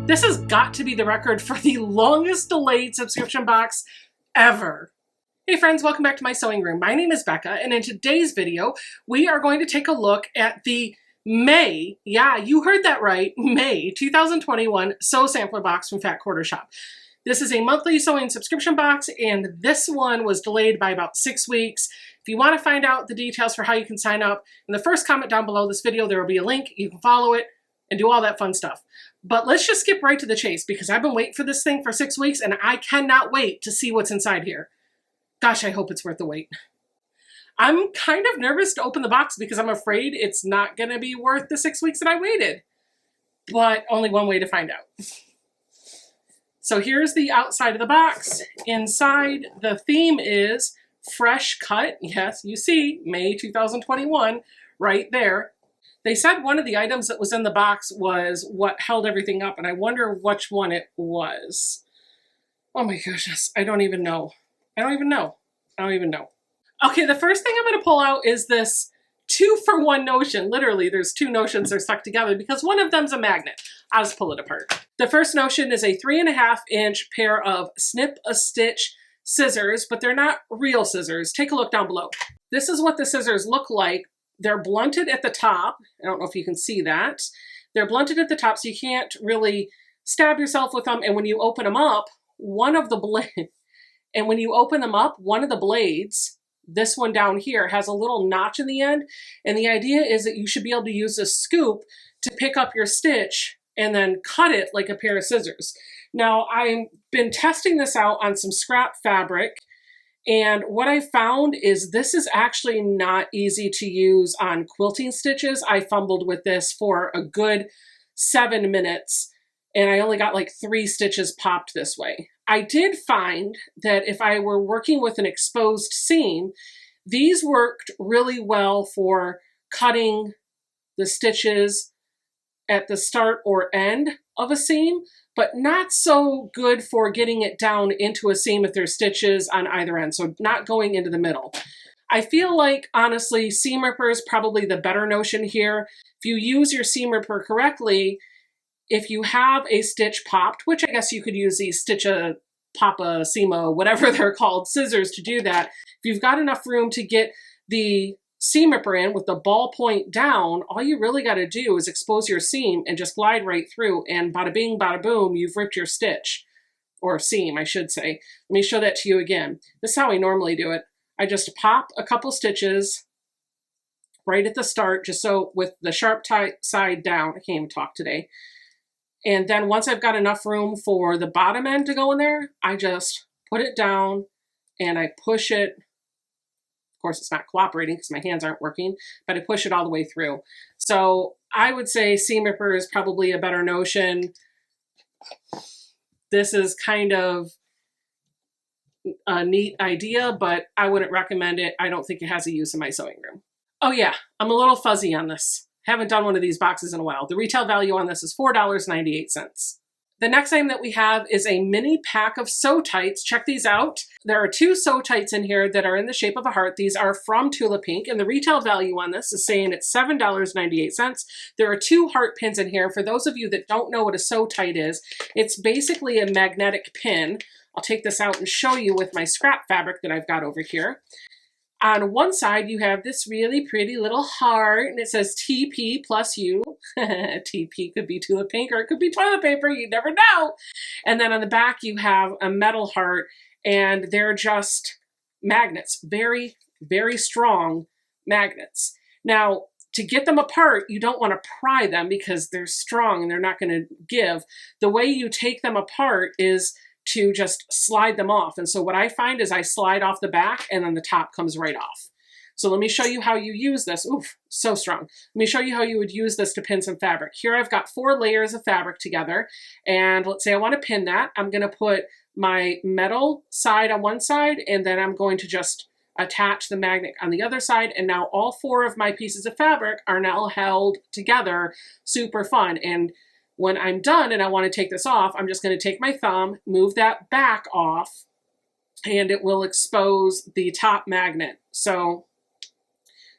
This has got to be the record for the longest delayed subscription box ever. Hey friends, welcome back to my sewing room. My name is Becca, and in today's video, we are going to take a look at the May, yeah, you heard that right, May 2021 Sew Sampler Box from Fat Quarter Shop. This is a monthly sewing subscription box, and this one was delayed by about 6 weeks. If you want to find out the details for how you can sign up, in the first comment down below this video, there will be a link. You can follow it and do all that fun stuff. But let's just skip right to the chase because I've been waiting for this thing for 6 weeks and I cannot wait to see what's inside here. Gosh, I hope it's worth the wait. I'm kind of nervous to open the box because I'm afraid it's not going to be worth the 6 weeks that I waited. But only one way to find out. So here's the outside of the box. Inside, the theme is fresh cut. Yes, you see, May 2021 right there. They said one of the items that was in the box was what held everything up, and I wonder which one it was. Oh my goodness, I don't even know. I don't even know. Okay, the first thing I'm going to pull out is this 2-for-1 notion. Literally, there's 2 notions that are stuck together because one of them's a magnet. I'll just pull it apart. The first notion is a 3.5-inch pair of snip-a-stitch scissors, but they're not real scissors. Take a look down below. This is what the scissors look like. They're blunted at the top. I don't know if you can see that. They're blunted at the top, so you can't really stab yourself with them. And when you open them up, one of the blades, this one down here, has a little notch in the end. And the idea is that you should be able to use a scoop to pick up your stitch and then cut it like a pair of scissors. Now, I've been testing this out on some scrap fabric, and what I found is this is actually not easy to use on quilting stitches. I fumbled with this for a good 7 minutes, and I only got like 3 stitches popped this way. I did find that if I were working with an exposed seam, these worked really well for cutting the stitches at the start or end of a seam, but not so good for getting it down into a seam if there's stitches on either end, so not going into the middle. I feel like, honestly, seam ripper is probably the better notion here. If you use your seam ripper correctly, if you have a stitch popped, which I guess you could use these Papa, Seama, whatever they're called, scissors to do that, if you've got enough room to get the seam ripper in with the ball point down, all you really got to do is expose your seam and just glide right through, and bada bing, bada boom, you've ripped your stitch. Or seam, I should say. Let me show that to you again. This is how I normally do it. I just pop a couple stitches right at the start, just so with the sharp side down. I can't even talk today. And then once I've got enough room for the bottom end to go in there, I just put it down and I push it. Of course, it's not cooperating because my hands aren't working, but I push it all the way through. So I would say seam ripper is probably a better notion. This is kind of a neat idea, but I wouldn't recommend it. I don't think it has a use in my sewing room. Oh yeah, I'm a little fuzzy on this. Haven't done one of these boxes in a while. The retail value on this is $4.98. The next item that we have is a mini pack of sew tights. Check these out. There are 2 sew tights in here that are in the shape of a heart. These are from Tula Pink, and the retail value on this is saying it's $7.98. There are 2 heart pins in here. For those of you that don't know what a sew tight is, it's basically a magnetic pin. I'll take this out and show you with my scrap fabric that I've got over here. On one side, you have this really pretty little heart, and it says TP plus U. TP could be Tula Pink, or it could be toilet paper. You never know. And then on the back, you have a metal heart, and they're just magnets. Very, very strong magnets. Now, to get them apart, you don't want to pry them because they're strong and they're not going to give. The way you take them apart is to just slide them off. And so what I find is I slide off the back and then the top comes right off. So let me show you how you use this. Oof, so strong. Let me show you how you would use this to pin some fabric. Here I've got 4 layers of fabric together, and let's say I want to pin that. I'm going to put my metal side on one side, and then I'm going to just attach the magnet on the other side, and now all 4 of my pieces of fabric are now held together. Super fun. And when I'm done and I want to take this off, I'm just going to take my thumb, move that back off, and it will expose the top magnet. So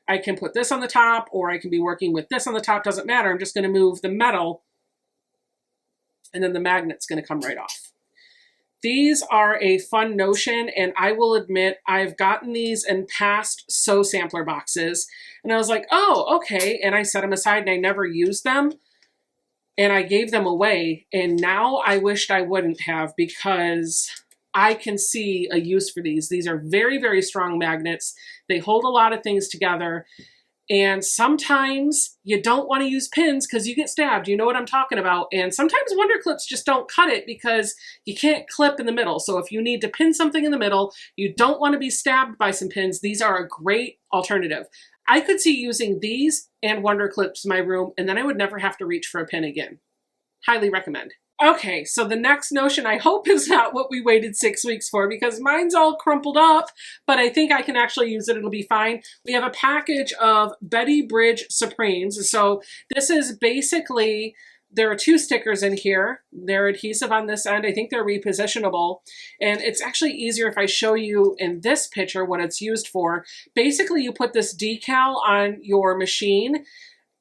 I can put this on the top, or I can be working with this on the top, doesn't matter. I'm just going to move the metal and then the magnet's going to come right off. These are a fun notion, and I will admit I've gotten these in past Sew Sampler boxes, and I was like, oh, okay, and I set them aside and I never used them, and I gave them away, and now I wished I wouldn't have, because I can see a use for these. These are very, very strong magnets. They hold a lot of things together. And sometimes you don't want to use pins because you get stabbed. You know what I'm talking about. And sometimes Wonder Clips just don't cut it because you can't clip in the middle. So if you need to pin something in the middle, you don't want to be stabbed by some pins, these are a great alternative. I could see using these and Wonder Clips in my room, and then I would never have to reach for a pin again. Highly recommend. Okay, so the next notion I hope is not what we waited 6 weeks for, because mine's all crumpled up, but I think I can actually use it. It'll be fine. We have a package of Betty Bridge Supremes. So this is basically, there are 2 stickers in here. They're adhesive on this end. I think they're repositionable. And it's actually easier if I show you in this picture what it's used for. Basically, you put this decal on your machine,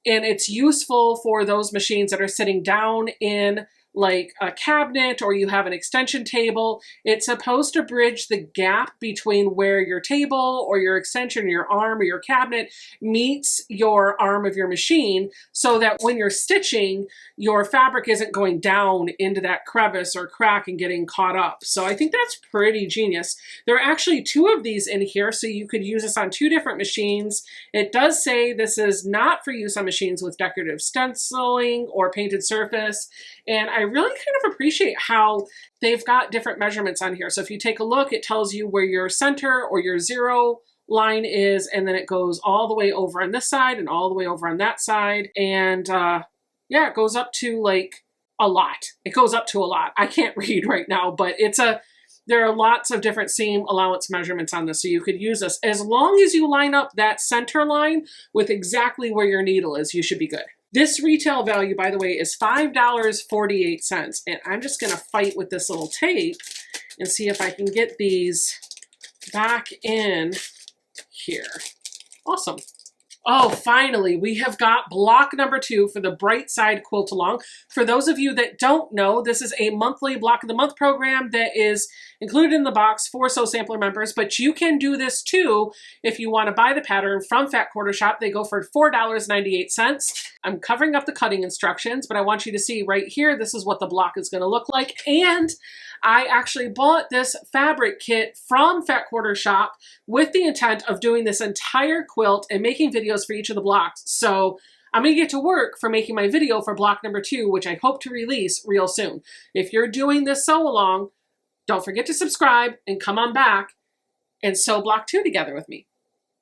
and it's useful for those machines that are sitting down in like a cabinet, or you have an extension table. It's supposed to bridge the gap between where your table or your extension, your arm or your cabinet meets your arm of your machine, so that when you're stitching, your fabric isn't going down into that crevice or crack and getting caught up. So I think that's pretty genius. There are actually 2 of these in here, so you could use this on 2 different machines. It does say this is not for use on machines with decorative stenciling or painted surface. And I really kind of appreciate how they've got different measurements on here. So if you take a look, it tells you where your center or your 0 line is, and then it goes all the way over on this side and all the way over on that side. And yeah, it goes up to like a lot. It goes up to a lot. I can't read right now, but there are lots of different seam allowance measurements on this, so you could use this. As long as you line up that center line with exactly where your needle is, you should be good. This retail value, by the way, is $5.48, and I'm just gonna fight with this little tape and see if I can get these back in here. Awesome. Oh, finally, we have got block number 2 for the Bright Side Quilt Along. For those of you that don't know, this is a monthly Block of the Month program that is included in the box for Sew Sampler members, but you can do this too if you want to buy the pattern from Fat Quarter Shop. They go for $4.98. I'm covering up the cutting instructions, but I want you to see right here, this is what the block is going to look like. And I actually bought this fabric kit from Fat Quarter Shop with the intent of doing this entire quilt and making videos for each of the blocks. So I'm going to get to work for making my video for block number 2, which I hope to release real soon. If you're doing this sew along, don't forget to subscribe and come on back and sew block 2 together with me.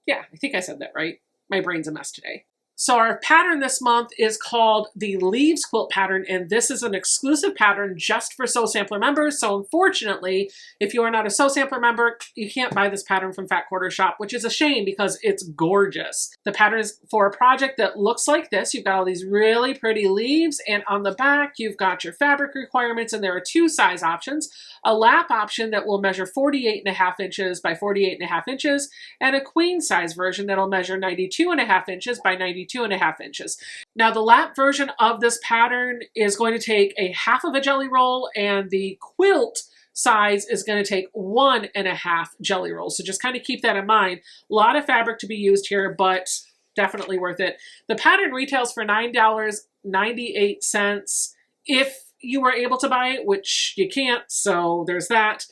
Yeah, I think I said that right. My brain's a mess today. So our pattern this month is called the Leaves Quilt pattern, and this is an exclusive pattern just for Sew Sampler members. So unfortunately, if you are not a Sew Sampler member, you can't buy this pattern from Fat Quarter Shop, which is a shame because it's gorgeous. The pattern is for a project that looks like this. You've got all these really pretty leaves, and on the back, you've got your fabric requirements, and there are 2 size options. A lap option that will measure 48.5 inches by 48.5 inches, and a queen size version that'll measure 92.5 inches by 92.5 inches. Now the lap version of this pattern is going to take a half of a jelly roll, and the quilt size is going to take 1.5 jelly rolls. So just kind of keep that in mind. A lot of fabric to be used here, but definitely worth it. The pattern retails for $9.98 if you were able to buy it, which you can't, so there's that.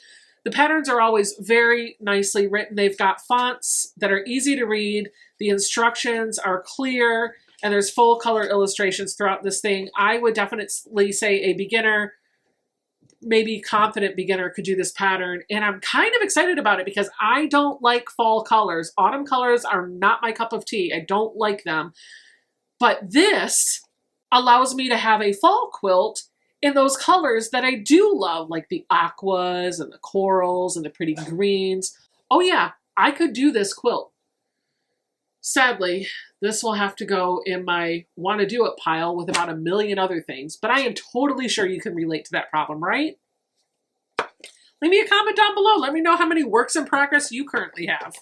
The patterns are always very nicely written. They've got fonts that are easy to read. The instructions are clear, and there's full color illustrations throughout this thing. I would definitely say a beginner, maybe confident beginner, could do this pattern. And I'm kind of excited about it because I don't like fall colors. Autumn colors are not my cup of tea. I don't like them. But this allows me to have a fall quilt in those colors that I do love, like the aquas and the corals and the pretty greens. Oh yeah, I could do this quilt. Sadly, this will have to go in my want to do it pile with about a million other things, but I am totally sure you can relate to that problem, right? Leave me a comment down below. Let me know how many works in progress you currently have.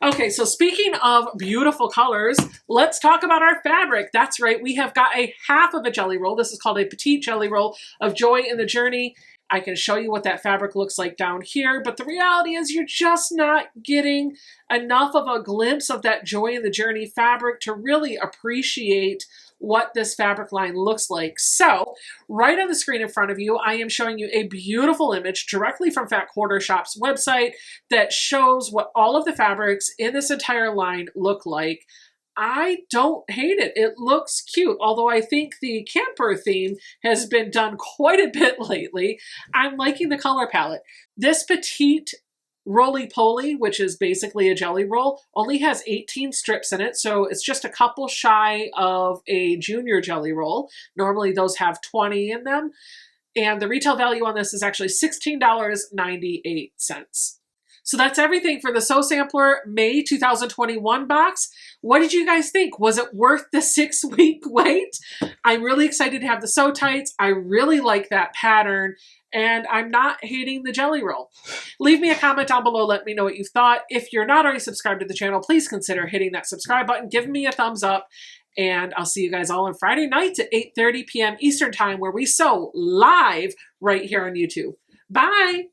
Okay, so speaking of beautiful colors, let's talk about our fabric. That's right, we have got a half of a jelly roll. This is called a petite jelly roll of Joy in the Journey. I can show you what that fabric looks like down here, but the reality is you're just not getting enough of a glimpse of that Joy in the Journey fabric to really appreciate what this fabric line looks like. So right on the screen in front of you, I am showing you a beautiful image directly from Fat Quarter Shop's website that shows what all of the fabrics in this entire line look like. I don't hate it. It looks cute, although I think the camper theme has been done quite a bit lately. I'm liking the color palette. This petite roly-poly, which is basically a jelly roll, only has 18 strips in it, so it's just a couple shy of a junior jelly roll. Normally those have 20 in them, and the retail value on this is actually $16.98. So that's everything for the Sew Sampler May 2021 box. What did you guys think? Was it worth the 6-week wait? I'm really excited to have the sew tights. I really like that pattern, and I'm not hating the jelly roll. Leave me a comment down below. Let me know what you thought. If you're not already subscribed to the channel, please consider hitting that subscribe button, giving me a thumbs up, and I'll see you guys all on Friday nights at 8:30 p.m. Eastern Time, where we sew live right here on YouTube. Bye!